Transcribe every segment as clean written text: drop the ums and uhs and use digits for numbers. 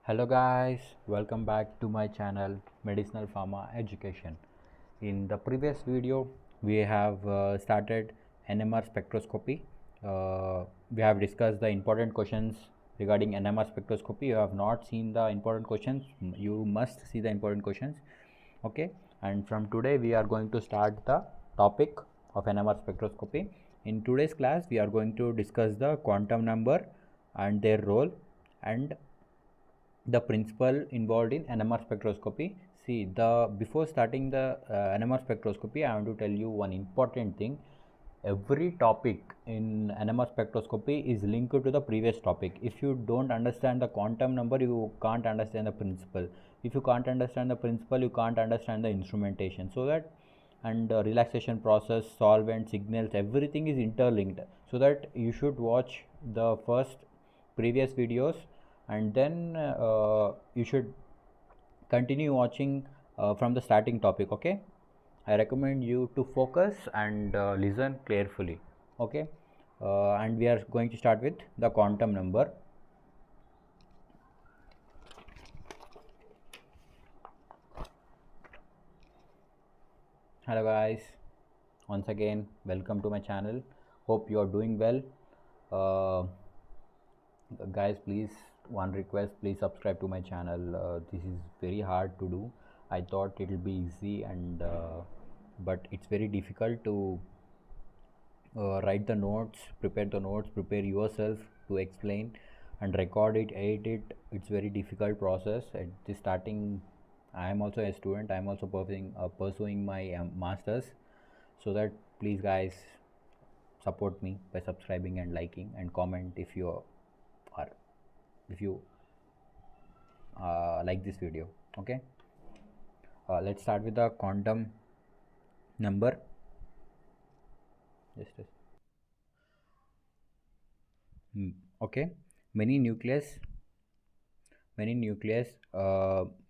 Hello guys, welcome back to my channel Medicinal Pharma Education. In the previous video we have started NMR spectroscopy. We have discussed the important questions regarding NMR spectroscopy. You have not seen the important questions, you must see the important questions. Okay, and from today we are going to start the topic of NMR spectroscopy. In today's class we are going to discuss the quantum number and their role and the principle involved in NMR spectroscopy. See, before starting the NMR spectroscopy, I want to tell you one important thing. Every topic in NMR spectroscopy is linked to the previous topic. If you don't understand the quantum number, you can't understand the principle. If you can't understand the principle, you can't understand the instrumentation. So that and relaxation process, solvent, signals, everything is interlinked. So that you should watch the first previous videos and then you should continue watching from the starting topic. Okay, I recommend you to focus and listen carefully. Okay, and we are going to start with the quantum number. Hello guys, once again welcome to my channel. Hope you are doing well. Guys, please, one request, please subscribe to my channel. This is very hard to do. I thought it will be easy and but it's very difficult to write the notes, prepare yourself to explain and record it, edit it. It's very difficult process. At the starting, I am also a student. I am also pursuing my masters. So that please guys support me by subscribing and liking and comment if you like this video. Okay, let's start with the quantum number. Okay, many nucleus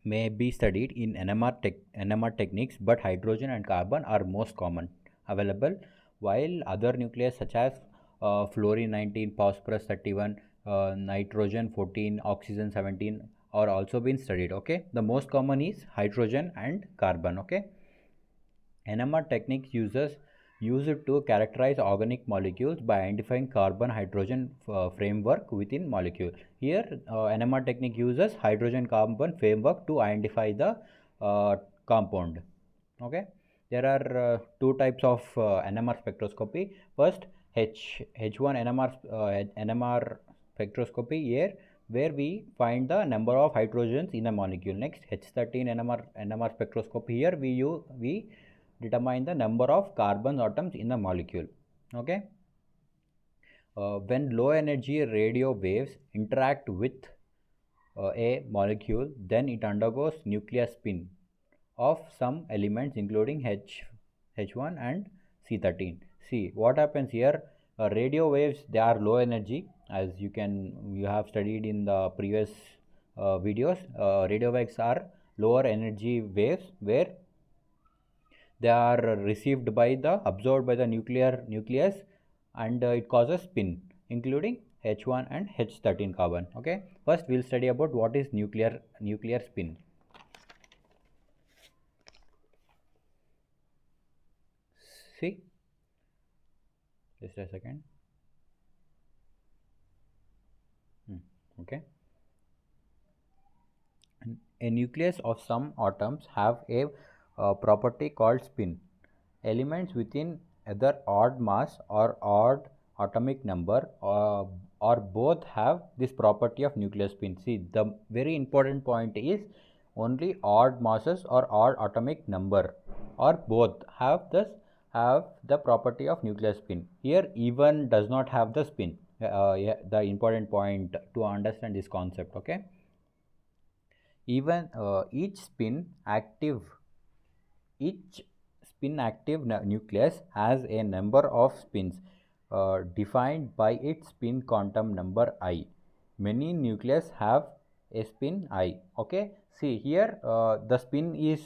may be studied in NMR techniques, but hydrogen and carbon are most common available, while other nucleus such as fluorine 19, phosphorus 31, nitrogen 14, oxygen 17 are also been studied. Okay, the most common is hydrogen and carbon. Okay, NMR technique used to characterize organic molecules by identifying carbon hydrogen framework within molecule. Here NMR technique uses hydrogen carbon framework to identify the compound. Okay, there are two types of NMR spectroscopy. First, H1 NMR spectroscopy, here where we find the number of hydrogens in a molecule. Next, H13 NMR spectroscopy, here we determine the number of carbon atoms in a molecule. Okay, when low energy radio waves interact with a molecule, then it undergoes nuclear spin of some elements including H1 and C13. See what happens here. Radio waves, they are low energy, as you have studied in the previous videos. Radio waves are lower energy waves where they are received by the absorbed by the nucleus and it causes spin including H1 and H13 carbon. Okay, first we'll study about what is nuclear spin. See, just a second. Okay, a nucleus of some atoms have a property called spin. Elements within either odd mass or odd atomic number or both have this property of nuclear spin. See, the very important point is only odd masses or odd atomic number or both have the property of nuclear spin. Here even does not have the spin. Yeah, the important point to understand this concept. Okay, even each spin active nucleus has a number of spins defined by its spin quantum number I. Many nucleus have a spin I. Okay, see here the spin is,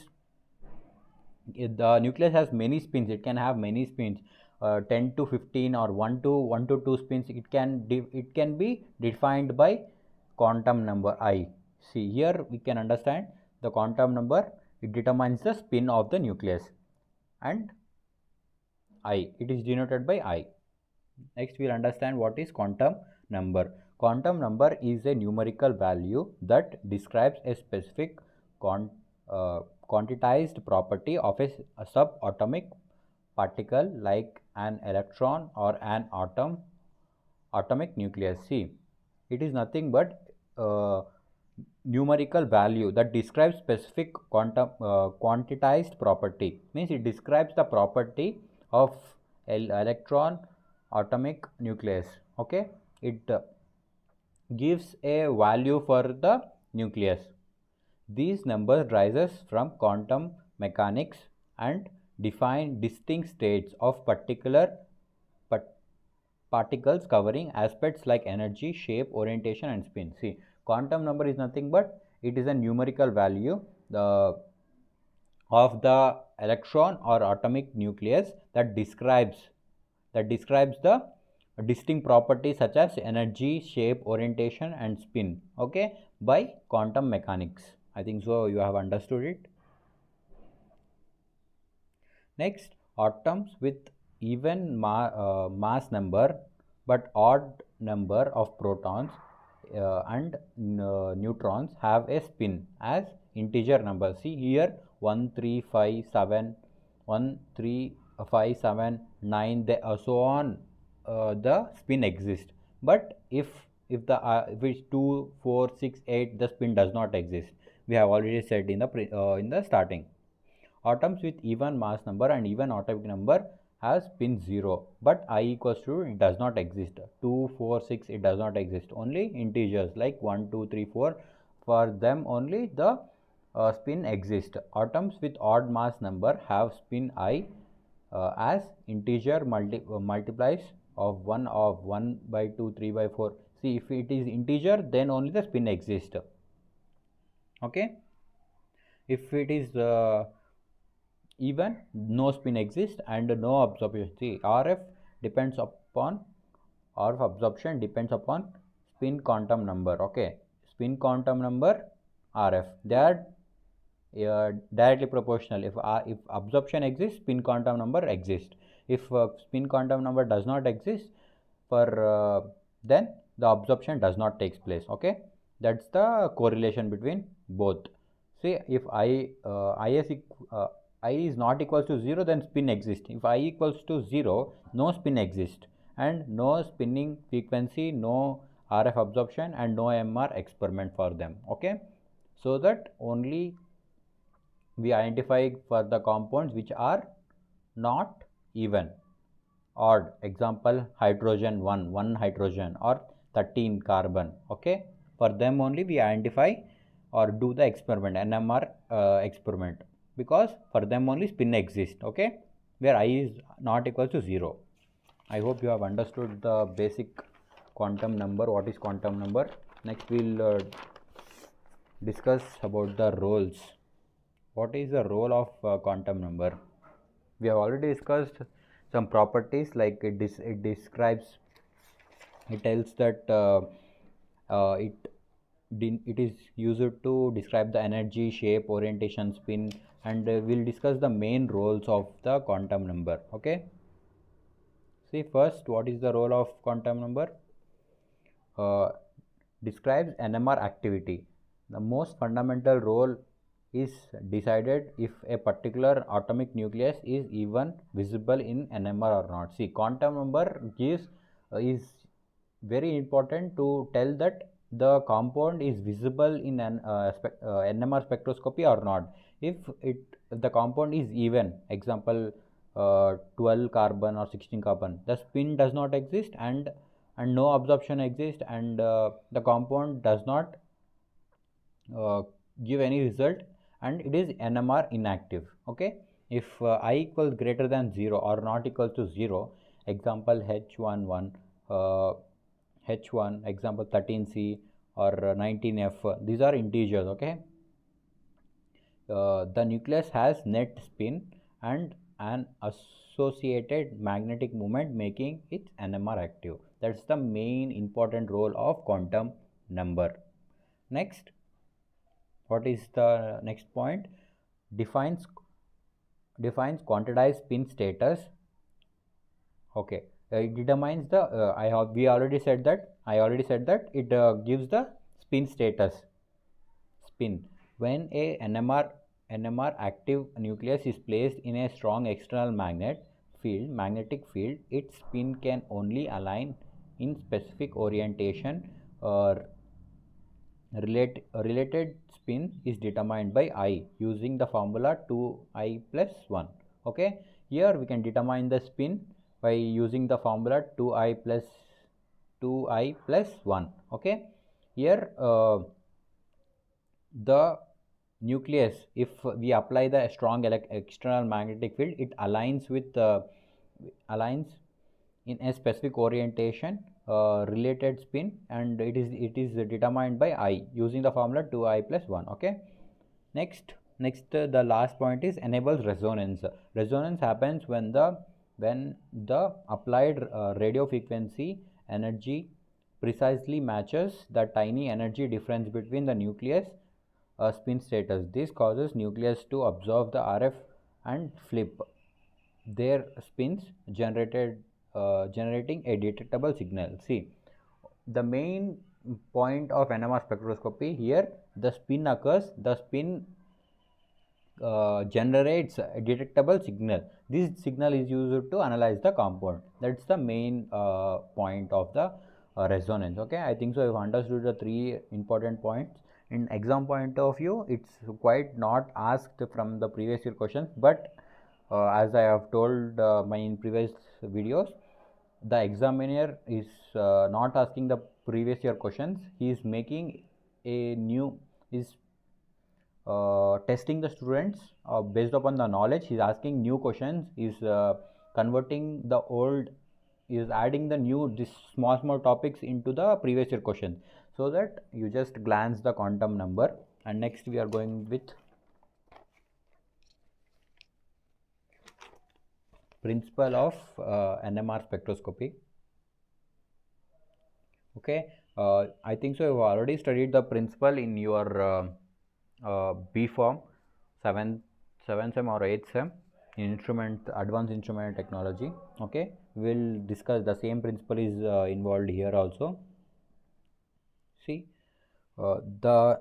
the nucleus has many spins. It can have many spins, 10 to 15 or 1 to 2 spins. It can be defined by quantum number I. See, here we can understand the quantum number, it determines the spin of the nucleus, and I, it is denoted by I. Next we will understand what is quantum number. Quantum number is a numerical value that describes a specific quantized property of a subatomic particle like an electron or an atomic nucleus. See, it is nothing but numerical value that describes specific quantized property, means it describes the property of electron atomic nucleus. Okay, it gives a value for the nucleus. These numbers rises from quantum mechanics and define distinct states of particular particles covering aspects like energy, shape, orientation and spin. See, quantum number is nothing but it is a numerical value of the electron or atomic nucleus that describes the distinct properties such as energy, shape, orientation and spin, okay, by quantum mechanics. I think so you have understood it. Next, atoms with even mass number but odd number of protons and neutrons have a spin as integer number. See here 1 3 5 7 1 3 5 7 9 so on, the spin exists. But if it's 2 4 6 8, the spin does not exist. We have already said in the starting. Atoms with even mass number and even atomic number has spin 0, but I equals to, it does not exist. 2 4 6, it does not exist. Only integers like 1 2 3 4, for them only the spin exists. Atoms with odd mass number have spin I as integer multiplies of 1 by 2 3 by 4. See, if it is integer, then only the spin exists. Okay, if it is even, no spin exists and no absorption. See, RF absorption depends upon spin quantum number. Okay, spin quantum number, RF, they are directly proportional. If absorption exists, spin quantum number exists. If spin quantum number does not exist, for then the absorption does not takes place. Okay, that's the correlation between both. See, if I is not equals to 0, then spin exists. If I equals to 0, no spin exists and no spinning frequency, no RF absorption and no NMR experiment for them. Okay, so that only we identify for the compounds which are not even, odd. Example, hydrogen 1 hydrogen or 13 carbon. Okay, for them only we identify or do the experiment, NMR experiment, because for them only spin exists. Okay, where I is not equal to 0. I hope you have understood the basic quantum number. What is quantum number? Next we'll discuss about the roles. What is the role of quantum number? We have already discussed some properties, like it describes, it tells that it is used to describe the energy, shape, orientation, spin, and we'll discuss the main roles of the quantum number. Okay, see, first, what is the role of quantum number? Describes NMR activity. The most fundamental role is decided if a particular atomic nucleus is even visible in NMR or not. See, quantum number gives is very important to tell that the compound is visible in an NMR spectroscopy or not. If the compound is even, example 12 carbon or 16 carbon, the spin does not exist and no absorption exists, and the compound does not give any result, and it is NMR inactive. Okay, if I equals greater than 0 or not equal to 0, example H11 H1, example 13C or 19F, these are integers. Okay, the nucleus has net spin and an associated magnetic moment, making it NMR active. That's the main important role of quantum number. Next, What is the next point? Defines quantized spin status. Okay, it determines the we already said that it gives the spin status. Spin. When a NMR active nucleus is placed in a strong external magnetic field, its spin can only align in specific orientation. Related spin is determined by I using the formula 2I plus 1. Okay, here we can determine the spin by using the formula 2I plus 1. Okay, here the nucleus, if we apply the strong external magnetic field, it aligns in a specific orientation, related spin, and it is determined by I using the formula 2I plus 1. Okay, next the last point is enables resonance. Resonance happens when the applied radio frequency energy precisely matches the tiny energy difference between the nucleus spin status. This causes nucleus to absorb the RF and flip their spins, generating a detectable signal. See, the main point of NMR spectroscopy here, the spin occurs, the spin generates a detectable signal. This signal is used to analyze the compound. That's the main point of the resonance. Okay, I think so you've understood the three important points. In exam point of view, it's quite not asked from the previous year questions, but as I have told my in previous videos, the examiner is not asking the previous year questions. He is making a new, is testing the students based upon the knowledge. He is asking new questions, is converting the old, is adding the new, this small topics into the previous year question, so that you just glance the quantum number. And next we are going with principle of NMR spectroscopy. Okay, I think so you've already studied the principle in your B form, 7th sem or 8th sem in advanced instrument technology. Okay, we'll discuss the same principle is involved here also. See, the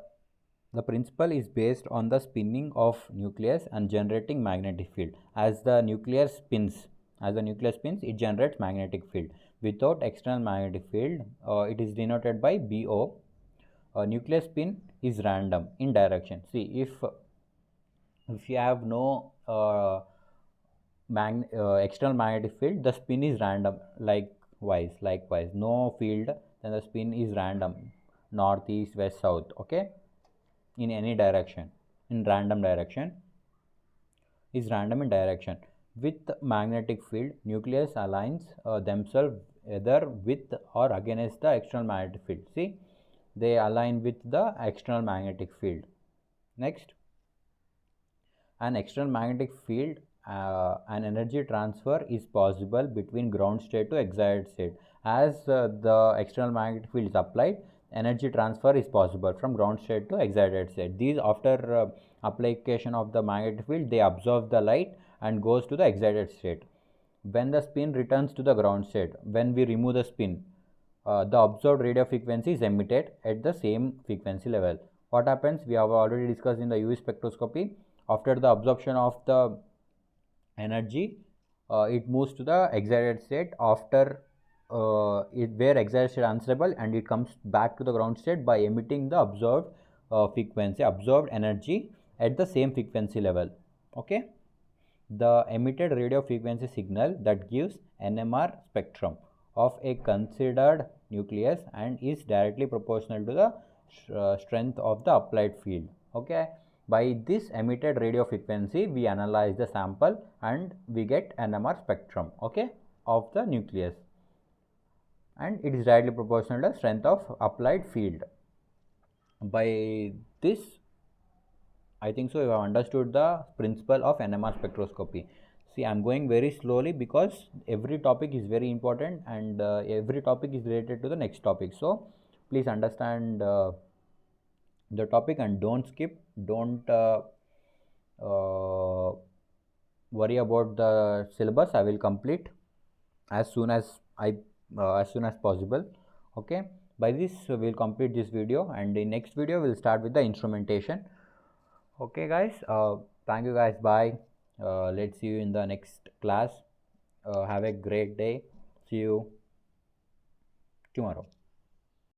principle is based on the spinning of nucleus and generating magnetic field. As the nucleus spins, it generates magnetic field. Without external magnetic field, it is denoted by BO. Nucleus spin is random in direction. See, if you have no external magnetic field, the spin is random. Likewise, no field, then the spin is random, north, east, west, south. Okay, in any direction, in random direction, is random in direction. With magnetic field, nucleus aligns themselves either with or against the external magnetic field. See, they align with the external magnetic field. Next, an external magnetic field, an energy transfer is possible between ground state to excited state. As the external magnetic field is applied, energy transfer is possible from ground state to excited state. These, after application of the magnetic field, they absorb the light and goes to the excited state. When the spin returns to the ground state, when we remove the spin, the observed radio frequency is emitted at the same frequency level. What happens? We have already discussed in the UV spectroscopy. After the absorption of the energy, it moves to the excited state. After where excited state unstable, and it comes back to the ground state by emitting the observed energy at the same frequency level. Okay, the emitted radio frequency signal that gives NMR spectrum of a considered nucleus and is directly proportional to the strength of the applied field. Okay, by this emitted radio frequency, we analyze the sample and we get NMR spectrum, okay, of the nucleus, and it is directly proportional to the strength of applied field. By this, I think so you have understood the principle of NMR spectroscopy. See, I am going very slowly because every topic is very important, and every topic is related to the next topic. So, please understand the topic and don't skip. Don't worry about the syllabus. I will complete as soon as as soon as possible. Okay, by this we'll complete this video, and in next video we'll start with the instrumentation. Okay guys, thank you guys, bye. Let's see you in the next class. Have a great day. See you tomorrow.